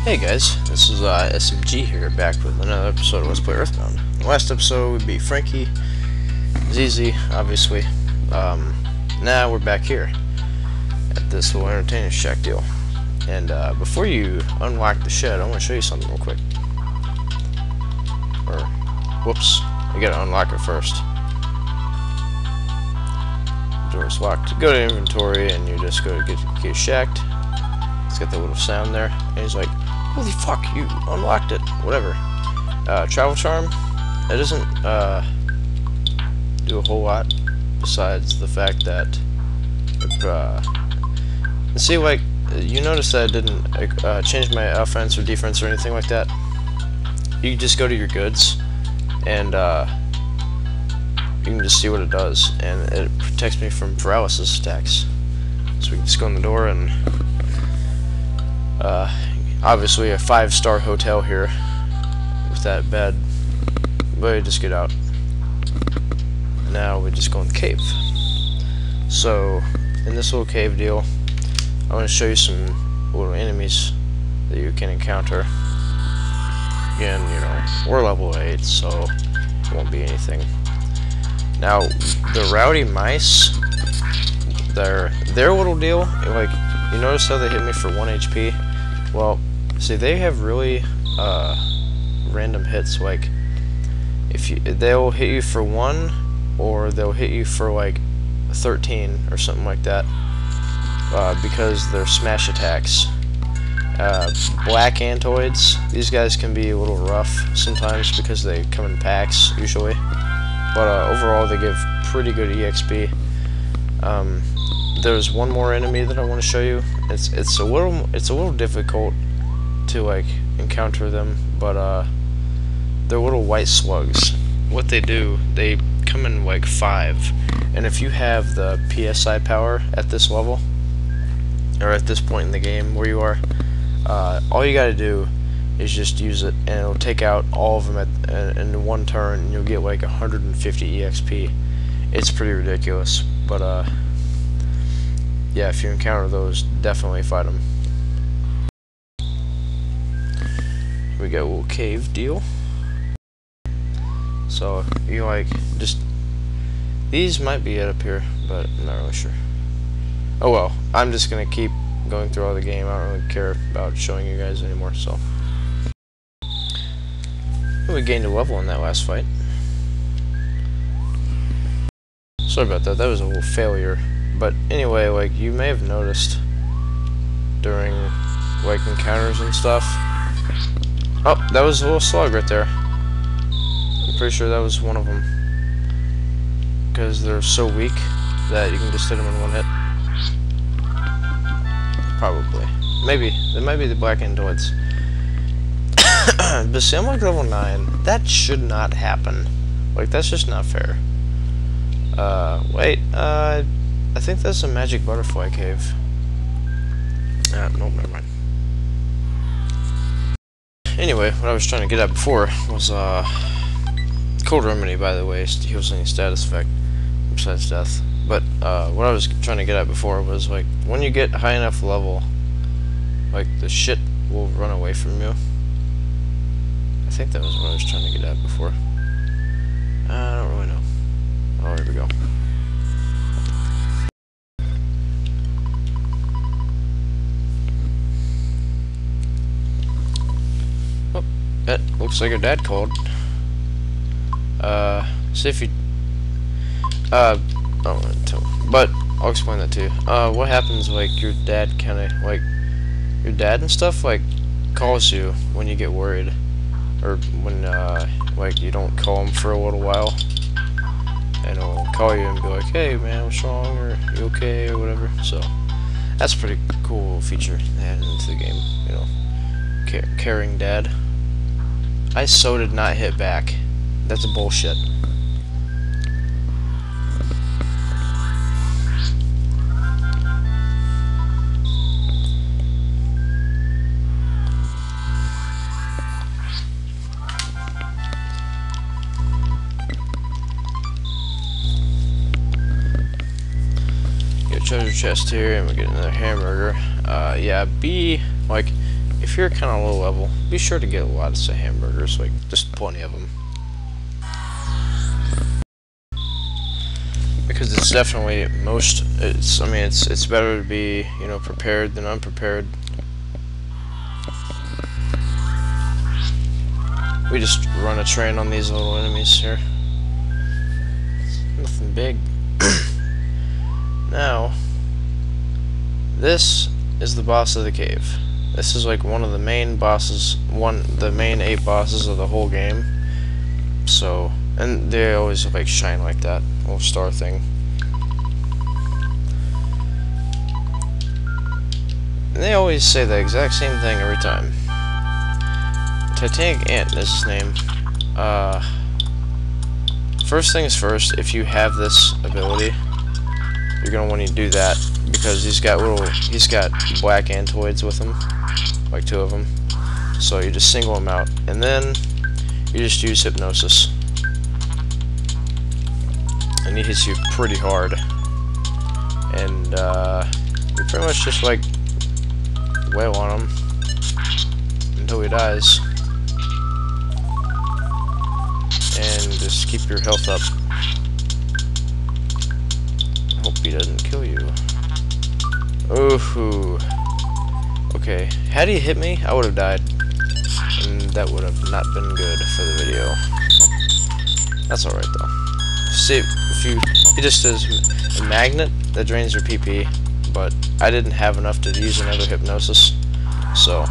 Hey guys, this is SMG here, back with another episode of Let's Play Earthbound. The last episode would be Frankie, ZZ, obviously. Now we're back here at this little entertainment shack deal. And before you unlock the shed, I want to show you something real quick. Or, whoops, you gotta unlock it first. Door's locked. Go to inventory and you just go to get shacked. It's got that little sound there, and he's like, holy fuck, you unlocked it. Whatever. Travel charm, it doesn't do a whole lot besides the fact that see, like, you notice that I didn't change my offense or defense or anything like that. You just go to your goods and you can just see what it does, and it protects me from paralysis attacks. So we can just go in the door and obviously a 5-star hotel here with that bed, but we just get out. Now we just go in the cave. So in this little cave deal, I want to show you some little enemies that you can encounter. Again, you know, we're level 8, so it won't be anything. Now the rowdy mice, their little deal, like, you notice how they hit me for 1 HP? Well, see, they have really random hits. Like, they'll hit you for 1, or they'll hit you for like 13 or something like that, because they're smash attacks. Black antoids, these guys can be a little rough sometimes because they come in packs usually, but overall they give pretty good EXP. There's one more enemy that I want to show you. It's a little difficult to like encounter them, but they're little white slugs. What they do, they come in like 5, and if you have the PSI power at this level or at this point in the game where you are, all you gotta do is just use it, and it'll take out all of them in one turn, and you'll get like 150 EXP. It's pretty ridiculous, but yeah, if you encounter those, definitely fight them. We got a little cave deal. So you like just, these might be it up here, but I'm not really sure. Oh well, I'm just gonna keep going through all the game. I don't really care about showing you guys anymore. So we gained a level in that last fight. Sorry about that. That was a little failure. But anyway, like, you may have noticed during like encounters and stuff. Oh, that was a little slug right there. I'm pretty sure that was one of them, because they're so weak that you can just hit them in one hit. Probably. Maybe. It might be the black antoids. But see, I'm like level 9. That should not happen. Like, that's just not fair. Wait, I think that's a magic butterfly cave. Nope, never mind. Anyway, what I was trying to get at before was, Cold Remedy, by the way, heals any status effect besides death. But, what I was trying to get at before was, like, when you get high enough level, like, the shit will run away from you. I think that was what I was trying to get at before. I don't really know. Oh, here we go. Oh, that looks like her dad called. See if you... I don't want to tell, but I'll explain that to you. What happens, like, your dad kinda, like, your dad and stuff, like, calls you when you get worried, or when, like, you don't call him for a little while, and he'll call you and be like, hey man, what's wrong, or you okay, or whatever. So that's a pretty cool feature they added into the game, you know. Caring dad. I so did not hit back. That's bullshit. Treasure chest here, and we get another hamburger. Yeah, be like, if you're kind of low level, be sure to get lots of hamburgers, like just plenty of them. Because it's definitely I mean, it's better to be, you know, prepared than unprepared. We just run a train on these little enemies here. Nothing big. Now, this is the boss of the cave. This is like one of the main bosses, the main 8 bosses of the whole game. So, and they always like shine like that little star thing. And they always say the exact same thing every time. Titantic Ant is his name. First things first, if you have this ability, you're gonna want to do that because he's got black antoids with him, like 2 of them. So you just single them out, and then you just use hypnosis, and he hits you pretty hard, and you pretty much just like wail on him until he dies, and just keep your health up. Hope he doesn't kill you. Ooh. Okay, had he hit me, I would have died, and that would have not been good for the video. That's alright though. See, he just does a magnet that drains your PP, but I didn't have enough to use another hypnosis, so,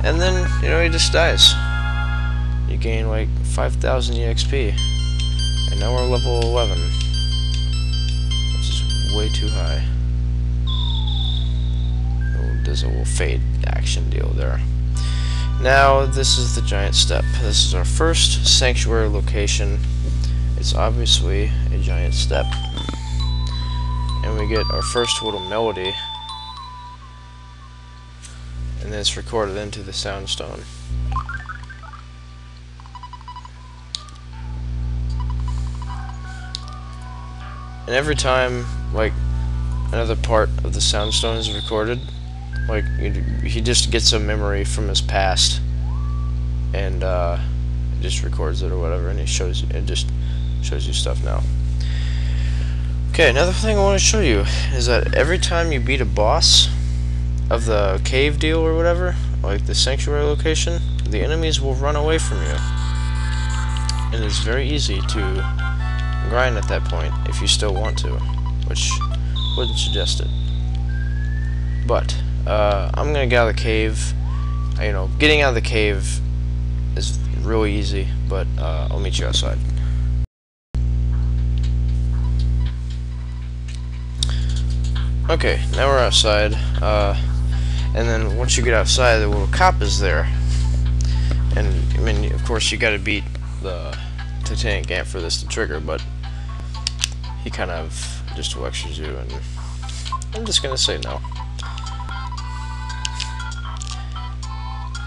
and then, you know, he just dies. You gain like 5,000 EXP, and now we're level 11, which is way too high. There's a little fade action deal there. Now this is the giant step. This is our first sanctuary location. It's obviously a giant step, and we get our first little melody, and then it's recorded into the sound stone. And every time like another part of the sound stone is recorded, like he just gets a memory from his past, and it just records it or whatever, and it just shows you stuff now. Okay, another thing I want to show you is that every time you beat a boss of the cave deal or whatever, like the sanctuary location, the enemies will run away from you, and it's very easy to grind at that point if you still want to, which wouldn't suggest it. But I'm gonna get out of the cave. You know, getting out of the cave is really easy, but I'll meet you outside. Okay, now we're outside, and then once you get outside, the little cop is there, and I mean, of course, you gotta beat the Titantic Ant for this to trigger, but he kind of just lectures you, and I'm just gonna say no.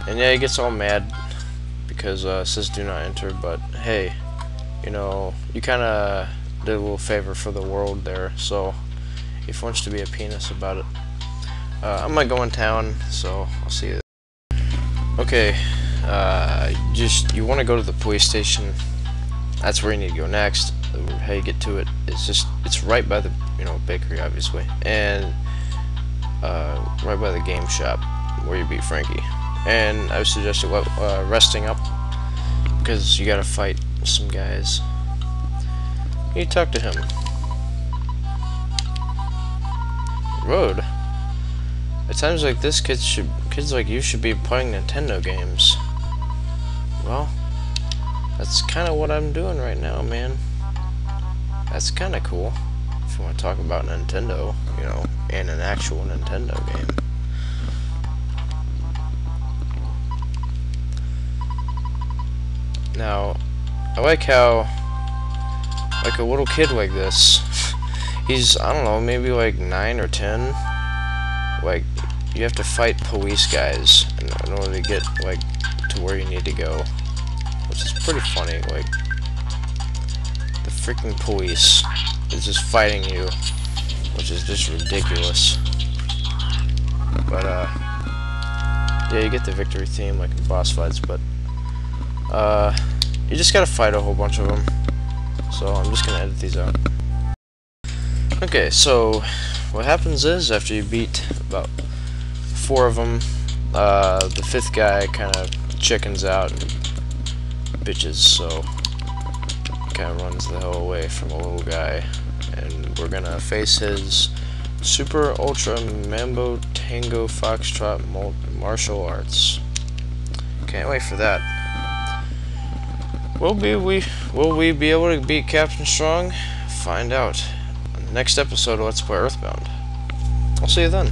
And yeah, he gets all mad because it says do not enter, but hey, you know, you kinda did a little favor for the world there, so if he wants to be a penis about it. I'm gonna go in town, so I'll see you. Okay, you want to go to the police station. That's where you need to go next. How you get to it, it's right by the, you know, bakery, obviously, and right by the game shop where you beat Frankie. And I would suggest resting up, because you gotta fight some guys. You talk to him. Road. At times like this, kids like you should be playing Nintendo games. Well, that's kind of what I'm doing right now, man. That's kind of cool. If you want to talk about Nintendo, you know, and an actual Nintendo game. Now, I like how, like a little kid like this, he's, I don't know, maybe like 9 or 10, like, you have to fight police guys in order to get, like, to where you need to go, which is pretty funny. Like, the freaking police is just fighting you, which is just ridiculous. But, Yeah, you get the victory theme like in boss fights, but you just gotta fight a whole bunch of them. So I'm just gonna edit these out. Okay, so what happens is after you beat about 4 of them, the 5th guy kind of chickens out and bitches, so kind of runs the hell away from a little guy, and we're gonna face his Super Ultra Mambo Tango Foxtrot Martial Arts. Can't wait for that. Will we be able to beat Captain Strong? Find out on the next episode of Let's Play Earthbound. I'll see you then.